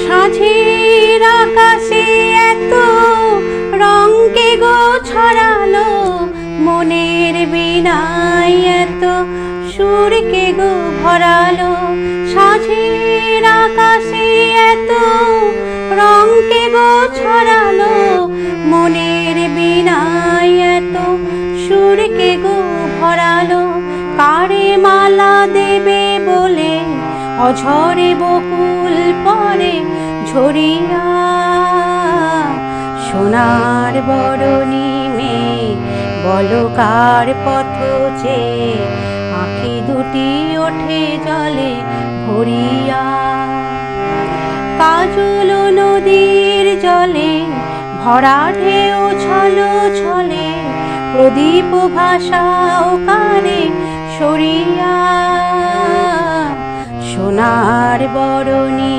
সাঁঝের আকাশে এত রং কে গো ছড়ালো, মনের বীণায় এত সুর কে গো ভরালো। সাঁঝের আকাশে এত রং কে গো ছড়ালো, মনের বীণায় এত সুর কে গো ভরালো। কারে মালা দেবে বলে অঝরে বকুল পরে ঝরিয়া, সোনার বরণী মেয়ে বলো কার পথ চেয়ে আঁখি দুটি ওঠে জলে ভরিয়া। কাজল নদীর জলে ভরা ঢেউ ছলো ছলে, প্রদীপ ভাসাও কারে সরিয়া, সোনার বরণী